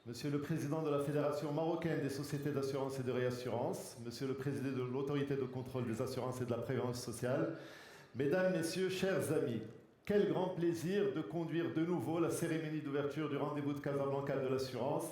Monsieur le Président de la Fédération marocaine des sociétés d'assurance et de réassurance, Monsieur le Président de l'Autorité de contrôle des assurances et de la prévoyance sociale, Mesdames, Messieurs, chers amis, quel grand plaisir de conduire de nouveau la cérémonie d'ouverture du rendez-vous de Casablanca de l'assurance,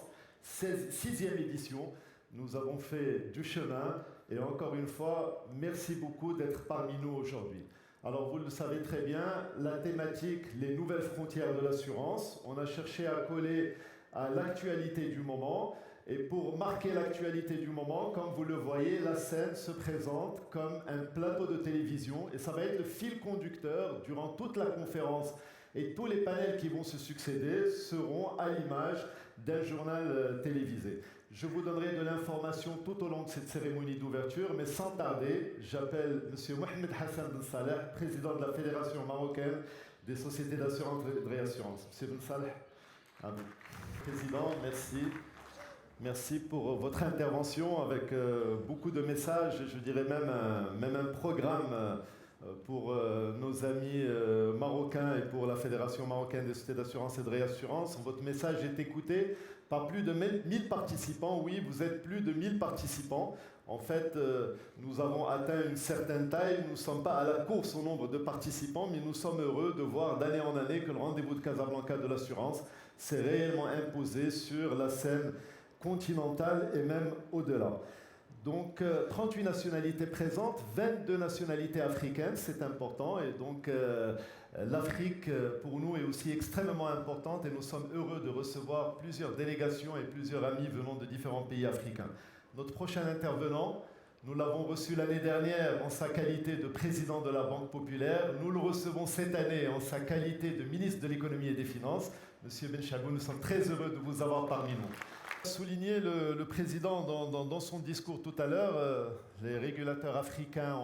6e édition. Nous avons fait du chemin et encore une fois, merci beaucoup d'être parmi nous aujourd'hui. Alors vous le savez très bien, la thématique, les nouvelles frontières de l'assurance, on a cherché à coller à l'actualité du moment. Et pour marquer l'actualité du moment, comme vous le voyez, la scène se présente comme un plateau de télévision et ça va être le fil conducteur durant toute la conférence. Et tous les panels qui vont se succéder seront à l'image d'un journal télévisé. Je vous donnerai de l'information tout au long de cette cérémonie d'ouverture, mais sans tarder, j'appelle M. Mohamed Hassan Ben Saleh, président de la Fédération marocaine des sociétés d'assurance et de réassurance. M. Ben Saleh, à vous. Président, merci. Merci pour votre intervention avec beaucoup de messages, je dirais même un programme pour nos amis marocains et pour la Fédération marocaine des sociétés d'assurance et de réassurance. Votre message est écouté par plus de 1000 participants. Oui, vous êtes plus de 1000 participants. En fait, nous avons atteint une certaine taille. Nous ne sommes pas à la course au nombre de participants, mais nous sommes heureux de voir d'année en année que le rendez-vous de Casablanca de l'assurance s'est réellement imposé sur la scène continentale et même au-delà. Donc 38 nationalités présentes, 22 nationalités africaines, c'est important. Et donc l'Afrique pour nous est aussi extrêmement importante et nous sommes heureux de recevoir plusieurs délégations et plusieurs amis venant de différents pays africains. Notre prochain intervenant, nous l'avons reçu l'année dernière en sa qualité de président de la Banque Populaire. Nous le recevons cette année en sa qualité de ministre de l'économie et des finances. Monsieur Ben Chabou, nous sommes très heureux de vous avoir parmi nous. Souligné le président dans son discours tout à l'heure, les régulateurs africains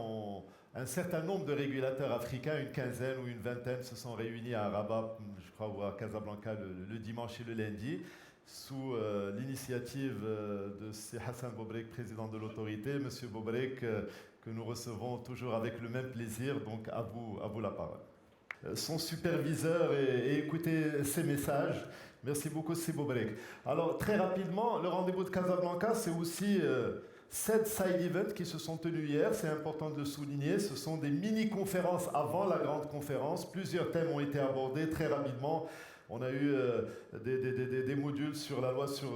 un certain nombre de régulateurs africains, une quinzaine ou une vingtaine, se sont réunis à Rabat, je crois, ou à Casablanca le dimanche et le lundi, sous l'initiative de C. Hassan Bobrek, président de l'autorité. Monsieur Bobrek, que nous recevons toujours avec le même plaisir, donc à vous la parole. Son superviseur et écouter ses messages. Merci beaucoup, c'est Bobrek. Alors, très rapidement, le rendez-vous de Casablanca, c'est aussi 7 side events qui se sont tenus hier. C'est important de le souligner. Ce sont des mini-conférences avant la grande conférence. Plusieurs thèmes ont été abordés très rapidement. On a eu des modules sur la loi sur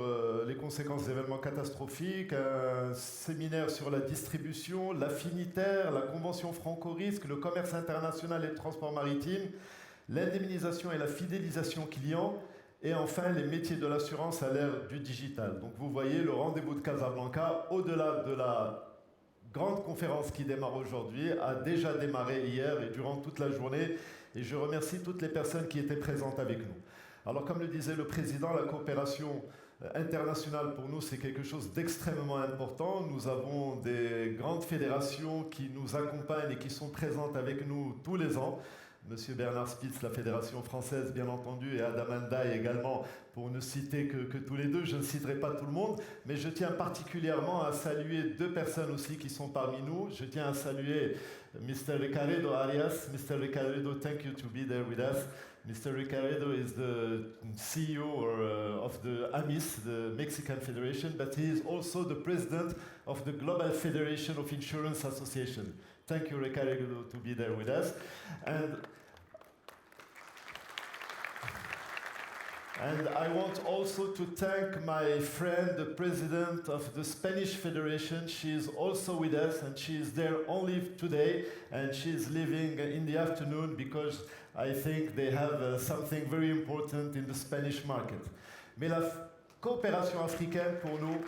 les conséquences des événements catastrophiques, un séminaire sur la distribution, l'affinitaire, la convention franco-risque, le commerce international et le transport maritime, l'indemnisation et la fidélisation client, et enfin les métiers de l'assurance à l'ère du digital. Donc vous voyez, le rendez-vous de Casablanca, au-delà de la grande conférence qui démarre aujourd'hui, a déjà démarré hier et durant toute la journée. Et je remercie toutes les personnes qui étaient présentes avec nous. Alors, comme le disait le président, la coopération internationale pour nous, c'est quelque chose d'extrêmement important. Nous avons des grandes fédérations qui nous accompagnent et qui sont présentes avec nous tous les ans. Monsieur Bernard Spitz, la Fédération française, bien entendu, et Adam Ndaye également, pour ne citer que tous les deux. Je ne citerai pas tout le monde, mais je tiens particulièrement à saluer 2 personnes aussi qui sont parmi nous. Je tiens à saluer Mr. Ricardo Arias. Mr. Ricardo, thank you to be there with us. Mr. Ricardo is the CEO of the AMIS, the Mexican Federation, but he is also the president of the Global Federation of Insurance Association. Thank you, Ricardo, to be there with us. And I want also to thank my friend, the president of the Spanish Federation. She is also with us, and she is there only today, and she is leaving in the afternoon because I think they have something very important in the Spanish market. Mais la coopération africaine pour nous,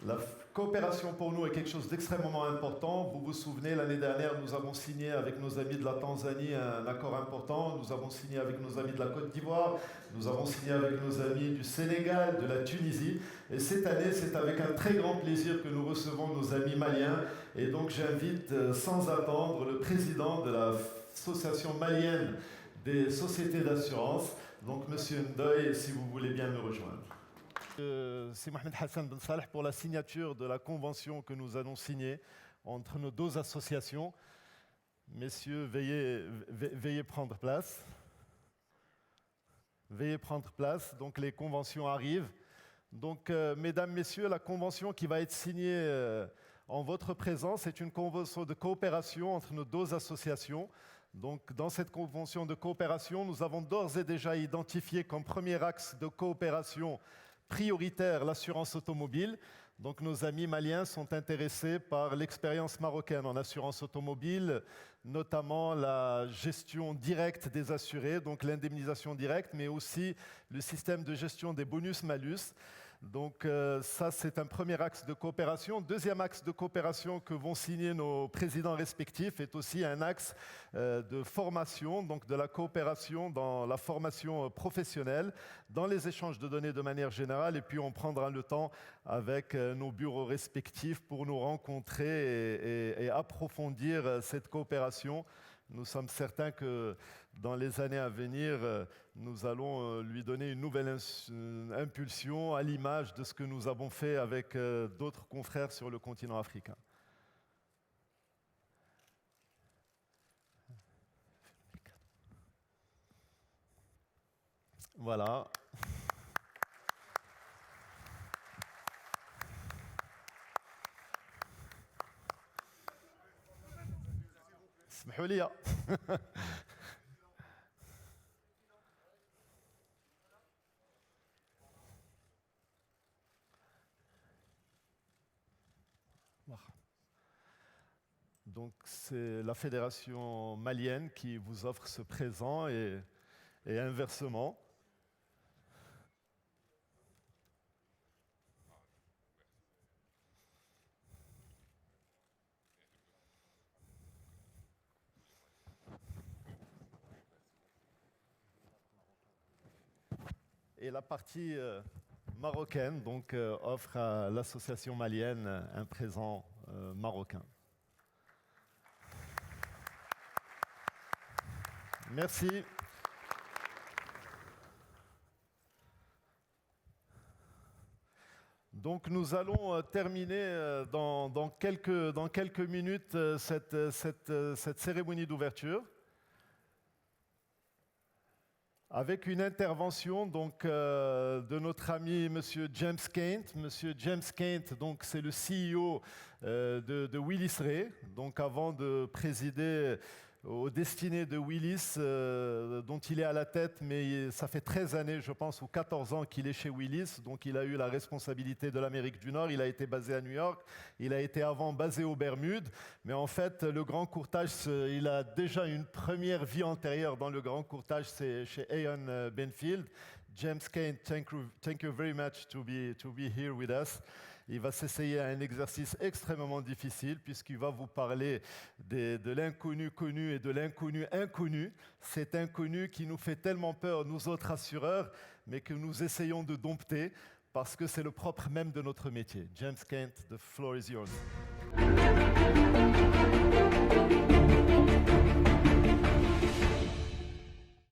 la coopération pour nous est quelque chose d'extrêmement important. Vous vous souvenez, l'année dernière, nous avons signé avec nos amis de la Tanzanie un accord important. Nous avons signé avec nos amis de la Côte d'Ivoire. Nous avons signé avec nos amis du Sénégal, de la Tunisie. Et cette année, c'est avec un très grand plaisir que nous recevons nos amis maliens. Et donc, j'invite sans attendre le président de l'association malienne des sociétés d'assurance, donc Monsieur Ndoye, si vous voulez bien me rejoindre. C'est Mohamed Hassan Ben Saleh pour la signature de la convention que nous allons signer entre nos 2 associations. Messieurs, veuillez prendre place. Veuillez prendre place. Donc les conventions arrivent. Donc, mesdames, messieurs, la convention qui va être signée en votre présence est une convention de coopération entre nos deux associations. Donc, dans cette convention de coopération, nous avons d'ores et déjà identifié comme premier axe de coopération prioritaire l'assurance automobile. Donc, nos amis maliens sont intéressés par l'expérience marocaine en assurance automobile, notamment la gestion directe des assurés, donc l'indemnisation directe, mais aussi le système de gestion des bonus-malus. Donc ça, c'est un premier axe de coopération. Deuxième axe de coopération que vont signer nos présidents respectifs est aussi un axe de formation, donc de la coopération dans la formation professionnelle, dans les échanges de données de manière générale, et puis on prendra le temps avec nos bureaux respectifs pour nous rencontrer et approfondir cette coopération. Nous sommes certains que dans les années à venir, nous allons lui donner une nouvelle impulsion à l'image de ce que nous avons fait avec d'autres confrères sur le continent africain. Voilà. اسمحوا لي. Donc c'est la fédération malienne qui vous offre ce présent et inversement. Et la partie marocaine donc, offre à l'association malienne un présent marocain. Merci. Donc nous allons terminer dans quelques minutes cette cérémonie d'ouverture avec une intervention donc, de notre ami Monsieur James Kent. Monsieur James Kent, donc, c'est le CEO de Willis Re. Donc avant de présider aux destinées de Willis, dont il est à la tête, mais ça fait 13 années, je pense, ou 14 ans qu'il est chez Willis. Donc il a eu la responsabilité de l'Amérique du Nord, il a été basé à New York, il a été avant basé aux Bermudes. Mais en fait, le grand courtage, il a déjà une première vie antérieure dans le grand courtage, c'est chez Aon Benfield. James Kane, thank you very much to be here with us. Il va s'essayer à un exercice extrêmement difficile puisqu'il va vous parler de l'inconnu connu et de l'inconnu inconnu. Cet inconnu qui nous fait tellement peur, nous autres assureurs, mais que nous essayons de dompter parce que c'est le propre même de notre métier. James Kent, the floor is yours.